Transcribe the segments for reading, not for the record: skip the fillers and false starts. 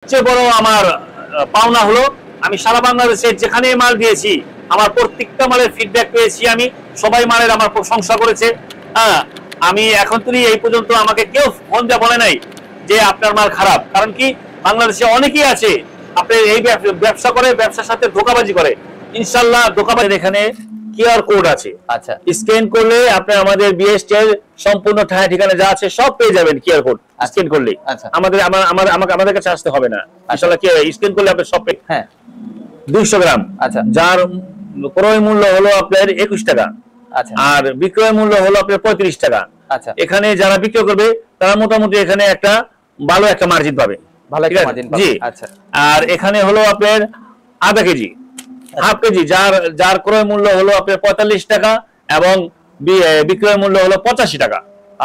সবচেয়ে বড় আমার পাওনা হলো আমি সারা বাংলাদেশে যেখানে মাল দিয়েছি আমার প্রত্যেকটা মালের ফিডব্যাক পেয়েছি। আমি সবাই মালের আমার প্রশংসা করেছে। হ্যাঁ, আমি এখন তুই এই পর্যন্ত আমাকে কেউ ফোন দিয়ে বলে নাই যে আপনার মাল খারাপ। কারণ কি বাংলাদেশে অনেকেই আছে আপনি এই ব্যবসা করে, ব্যবসার সাথে ধোঁকাবাজি করে। ইনশাল্লাহ ধোঁকাবাজির এখানে কিউআর কোড আছে। আচ্ছা, স্ক্যান করলে আপনি আমাদের বিএসটি এর সম্পূর্ণ ঠিকানা যা আছে সব পেয়ে যাবেন কিউআর কোড স্ক্যান করলে। আচ্ছা, আমাদের কাছে আসতে হবে না। ইনশাআল্লাহ কি স্ক্যান করলে আপনি সব পেয়ে। হ্যাঁ 200 গ্রাম, আচ্ছা, যার ক্রয় মূল্য হলো আপনার 21 টাকা, আচ্ছা, আর বিক্রয় মূল্য হলো আপনার 35 টাকা। আচ্ছা, এখানে যারা বিক্রয় করবে তারা মোটামুটি এখানে একটা ভালো একটা মার্জিন পাবে। ভালো একটা মার্জিন পাবে। জি, আচ্ছা, আর এখানে হলো আপনার আধা কেজি, হাফ কেজি, যার ক্রয় মূল্য হলো আপনার 45 টাকা এবং বিক্রয় মূল্য হলো 85 টাকা।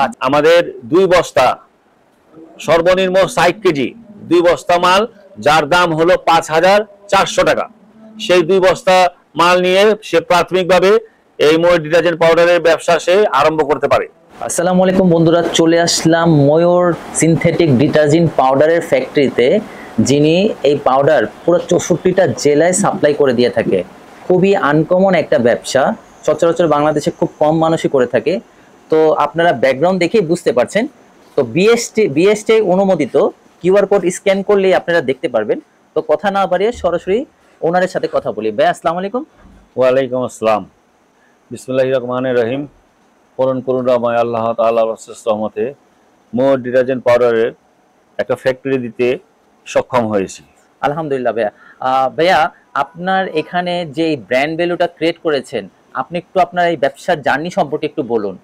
আচ্ছা, আমাদের 2 বস্তা সর্বনিম্ন 60 কেজি 2 বস্তা মাল, যার দাম হলো 5400 টাকা। সেই 2 বস্তা মাল নিয়ে সে প্রাথমিকভাবে এই ময়ূর ডিটারজেন্ট পাউডারের ব্যবসা সে আরম্ভ করতে পারে। আসসালামু আলাইকুম বন্ধুরা, চলে আসলাম ময়ূর সিনথেটিক ডিটারজেন্ট পাউডারের ফ্যাক্টরিতে, যিনি এই পাউডার পুরো 64টা জেলায় সাপ্লাই করে দিয়ে থাকে। খুবই আনকমন একটা ব্যবসা, সচরাচর বাংলাদেশে খুব কম মানুষই করে থাকে। তো আপনারা ব্যাকগ্রাউন্ড দেখেই বুঝতে পারছেন। তো বিএসটি অনুমোদিত, কিউআর কোড স্ক্যান করলেই আপনারা দেখতে পারবেন। তো কথা না বাড়িয়ে সরাসরি ওনারের সাথে কথা বলি। ভাই আসসালামু আলাইকুম। ওয়ালাইকুম আসসালাম। বিসমিল্লাহির রহমানির রহিম। পরম করুণাময় আল্লাহ তাআলার অশেষ রহমতে ময়ূর ডিটারজেন্ট পাউডারের একটা ফ্যাক্টরি দিতে সক্ষম হয়েছি। আলহামদুলিল্লাহ ভাইয়া। ভাইয়া, আপনার এখানে যে ব্র্যান্ড ভ্যালুটা ক্রিয়েট করেছেন, আপনি একটু আপনার এই ব্যবসার জার্নি সম্পর্কে একটু বলুন।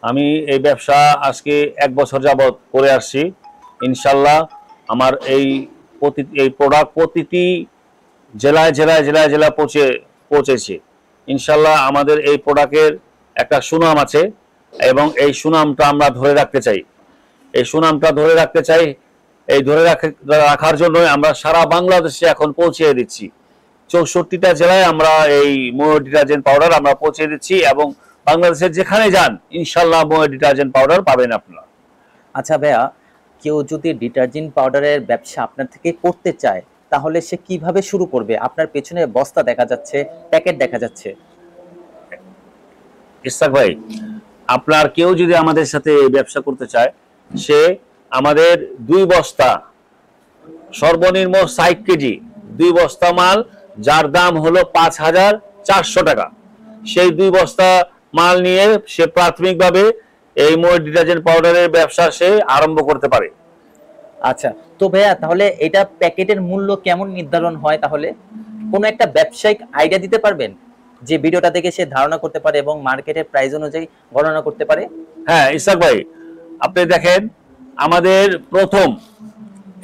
আমি এই ব্যবসা আজকে 1 বছর যাবত করে আসছি। ইনশাল্লাহ আমার এই প্রোডাক্ট প্রতিটি জেলায় জেলায় জেলায় জেলা পৌঁছেছে। ইনশাল্লাহ আমাদের এই প্রোডাক্টের একটা সুনাম আছে এবং এই সুনামটা আমরা ধরে রাখতে চাই। এই সুনামটা ধরে রাখতে চাই, এই রাখার জন্য আমরা সারা বাংলাদেশে এখন পৌঁছে দিচ্ছি। 64টা জেলায় আমরা এই ময়ূর ডিটারজেন্ট পাউডার আমরা পৌঁছে দিচ্ছি এবং বাংলাদেশের যেখানে যান ইনশাল্লাহ ময়ূর ডিটারজেন্ট পাউডার পাবেন আপনারা। আচ্ছা ভাইয়া, কেউ যদি ডিটারজেন্ট পাউডারের ব্যবসা আপনার থেকে করতে চায়, তাহলে সে কিভাবে শুরু করবে? আপনার পেছনে বস্তা দেখা যাচ্ছে, প্যাকেট দেখা যাচ্ছে। ইসহাক ভাই, আপনার কেউ যদি আমাদের সাথে ব্যবসা করতে চায়, সে আমাদের 2 বস্তা সর্বনিম্ন 60 কেজি 2 বস্তা মাল, যার দাম হলো 5400 টাকা। সেই 2 বস্তা মাল নিয়ে সে প্রাথমিকভাবে এই ময়ূর ডিটারজেন্ট পাউডারের ব্যবসা সে আরম্ভ করতে পারে। আচ্ছা, তো ভাইয়া তাহলে এটা প্যাকেটের মূল্য কেমন নির্ধারণ হয়? তাহলে কোনো একটা ব্যবসায়িক আইডিয়া দিতে পারবেন, যে ভিডিওটা দেখে সে ধারণা করতে পারে এবং মার্কেটের প্রাইস অনুযায়ী গণনা করতে পারে? হ্যাঁ ইসহাক ভাই, আপনি দেখেন আমাদের প্রথম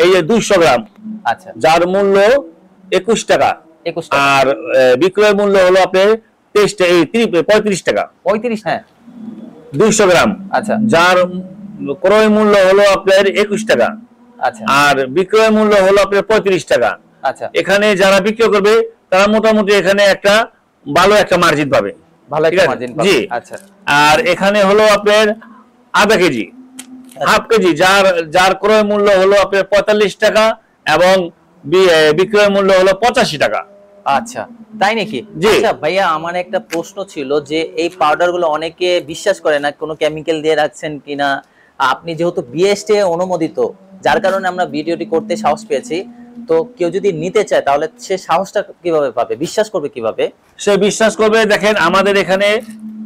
এই যে 200 গ্রাম, আচ্ছা, যার মূল্য 21 টাকা, 21 টাকা, আর বিক্রয় মূল্য হলো আপনার 35 টাকা। 35, হ্যাঁ 200 গ্রাম, আচ্ছা, যার ক্রয় মূল্য হলো আপনার 21 টাকা, আচ্ছা, আর বিক্রয় মূল্য হলো আপনার 35 টাকা। আচ্ছা, এখানে যারা বিক্রয় করবে তারা মোটামুটি এখানে একটা ভালো একটা মার্জিন পাবে। ভালো একটা মার্জিন পাবে। জি, আচ্ছা, আর এখানে হলো আপনার আধা কেজি, হাফ কেজি, যার ক্রয় মূল্য হলো আপনার 45 টাকা এবং বিক্রয় মূল্য হলো 85 টাকা। আচ্ছা, তাই নাকি? জি। আচ্ছা ভাইয়া, আমার একটা প্রশ্ন ছিল যে এই পাউডার গুলো অনেকে বিশ্বাস করে না কোনো কেমিক্যাল দিয়ে রাখছেন কিনা। আপনি যেহেতু বিএসটি অনুমোদিত, যার কারণে আমরা ভিডিওটি করতে সাহস পেয়েছি। তো কেউ যদি নিতে চায় তাহলে সে সাহসটা কিভাবে পাবে, বিশ্বাস করবে কিভাবে? সে বিশ্বাস করবে, দেখেন আমাদের এখানে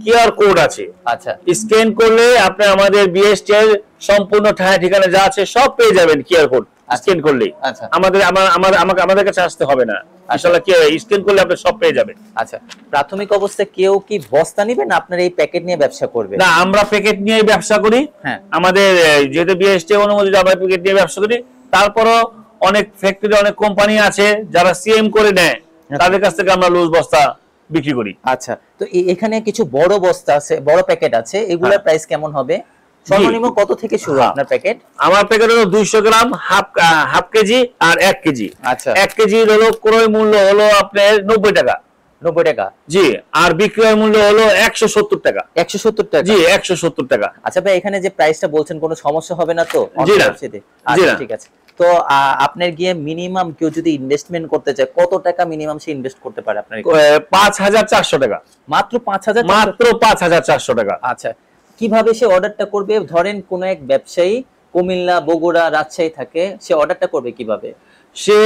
কিউআর কোড আছে। আচ্ছা, স্ক্যান করলে আপনি আমাদের বিএসটি এর সম্পূর্ণ ঠিকানা যা আছে সব পেয়ে যাবেন কিউআর কোড স্ক্যান করলে। আচ্ছা, আমাদের কাছে আসতে হবে না। ইনশাআল্লাহ কি স্ক্যান করলে আপনি সব পেয়ে যাবেন। আচ্ছা, প্রাথমিক অবস্থায় কেউ কি বস্তা নিবে না আপনার এই প্যাকেট নিয়ে ব্যবসা করবে? না, আমরা প্যাকেট নিয়ে ব্যবসা করি। হ্যাঁ, আমাদের যেহেতু বিএসটি অনুমোদিত, আমরা প্যাকেট নিয়ে ব্যবসা করি। তারপরও অনেক ফ্যাক্টরি, অনেক কোম্পানি আছে যারা সিএম করে নেয়, তাদের কাছ থেকে আমরা লুজ বস্তা বিক্রি করি। আচ্ছা, তো এখানে কিছু বড় বস্তা আছে, বড় প্যাকেট আছে, এগুলোর প্রাইস কেমন হবে? সর্বনিম্ন কত থেকে শুরু আপনার প্যাকেট? আমার প্যাকেট হলো 200 গ্রাম, হাফ কেজি আর 1 কেজি। আচ্ছা, 1 কেজি হলো ক্রয় মূল্য হলো আপনার 90 টাকা। 90 টাকা, জি, আর বিক্রয় মূল্য হলো 170 টাকা। 170 টাকা, জি 170 টাকা। আচ্ছা ভাই, এখানে যে প্রাইসটা বলছেন কোনো সমস্যা হবে না তো? জি না, আচ্ছা ঠিক আছে। তো আপনার গিয়ে মিনিমাম কেউ যদি ইনভেস্টমেন্ট করতে চায় কত টাকা মিনিমাম সে ইনভেস্ট করতে পারে আপনার? 5,400 টাকা। মাত্র 5,000? মাত্র 5,400 টাকা। আচ্ছা, কিভাবে সে অর্ডারটা করবে? ধরেন কোন এক ব্যবসায়ী কুমিল্লা, বগুড়া, রাজশাহী থাকে, সে অর্ডারটা করবে কিভাবে? সে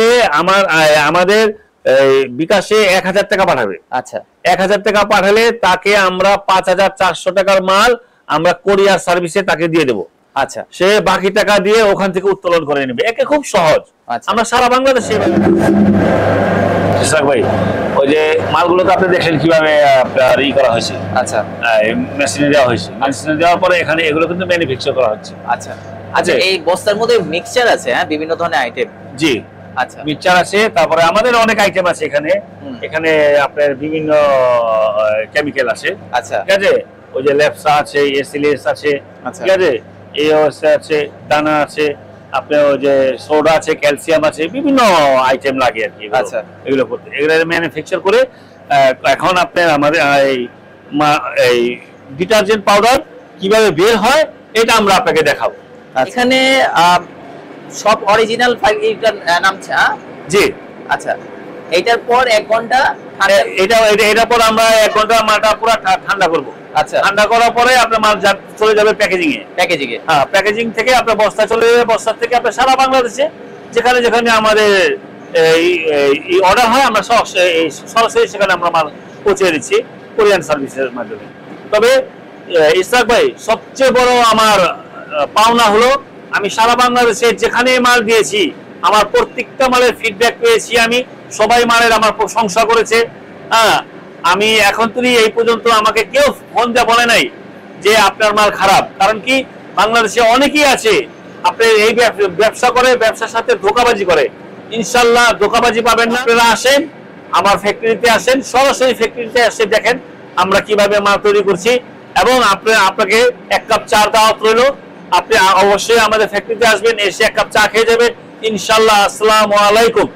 আমাদের বিকাশে 1,000 টাকা পাঠাবে। আচ্ছা, 1,000 টাকা পাঠালে তাকে আমরা 5,400 টাকার মাল আমরা কোরিয়ার সার্ভিসে তাকে দিয়ে দেবো। আচ্ছা, সে বাকি টাকা দিয়ে ওখান থেকে উত্তোলন করে নেবে। একে খুব সহজ। আচ্ছা। আমরা সারা বাংলাদেশে ইসরাক ভাই, ওই যে মালগুলো তো আপনি দেখেন কিভাবে আপনার করা হয়েছে। আচ্ছা, মেশিনে দেওয়া হয়েছে। মেশিনে দেওয়ার পরে এখানে এগুলো কিন্তু ম্যানুফ্যাকচার করা হচ্ছে। আচ্ছা, আচ্ছা। এই বস্তার মধ্যে মিক্সচার আছে, হ্যাঁ, বিভিন্ন ধরনের আইটেম। জি, আচ্ছা, মিক্সচার আছে, তারপরে আমাদের অনেক আইটেম আছে এখানে। এখানে আপনার বিভিন্ন কেমিক্যাল আছে। আচ্ছা, ঠিক আছে, ওই যে ল্যাপসা আছে, এসিলিস আছে, আচ্ছা, ঠিক আছে, এওএস আছে, দানা আছে, আপনার ওই যে সোডা আছে, ক্যালসিয়াম আছে, বিভিন্ন আইটেম লাগে আর কি। আচ্ছা, এগুলো করতে, এগুলো ম্যানুফ্যাকচার করে এখন আপনার আমাদের এই ডিটারজেন্ট পাউডার কিভাবে বের হয় এটা আমরা আপনাকে দেখাবো। এখানে সব অরিজিনাল ফাইলটার নামছে, হ্যাঁ? জি। আচ্ছা, এইটার পর 1 ঘন্টা এটা পর আমরা 1 ঘন্টা মালটা পুরো ঠান্ডা করব। আচ্ছা, ঠান্ডা করার পরে আপনার মাল চলে যাবে প্যাকেজিং এ। হ্যাঁ, প্যাকেজিং থেকে আপনার বস্তা চলে যাবে। বস্তা থেকে আপনার সারা বাংলাদেশে যেখানে যেখানে আমাদের এই অর্ডার হয় আমরা সরাসরি সেখানে আমরা মাল পৌঁছে দিচ্ছি কোরিয়ান সার্ভিসের মাধ্যমে। তবে ইসরাক ভাই, সবচেয়ে বড় আমার পাওনা হলো আমি সারা বাংলাদেশে যেখানে মাল দিয়েছি আমার প্রত্যেকটা মালের ফিডব্যাক পেয়েছি। আমি সবাই মালের আমার প্রশংসা করেছে। হ্যাঁ, আমি এখন তুই এই পর্যন্ত আমাকে কেউ ফোন দিয়ে বলে নাই যে আপনার মাল খারাপ। কারণ কি, বাংলাদেশে অনেকেই আছে আপনি এই ব্যবসা করে, ব্যবসার সাথে ধোঁকাবাজি করে। ইনশাল্লাহ ধোঁকাবাজি পাবেন না। আপনারা আসেন, আমার ফ্যাক্টরিতে আসেন, সরাসরি ফ্যাক্টরিতে এসে দেখেন আমরা কিভাবে মাল তৈরি করছি, এবং আপনাকে 1 কাপ চা দাওয়াত রইল। আপনি অবশ্যই আমাদের ফ্যাক্টরিতে আসবেন, এসে 1 কাপ চা খেয়ে যাবেন ইনশাল্লাহ। আসসালামু আলাইকুম।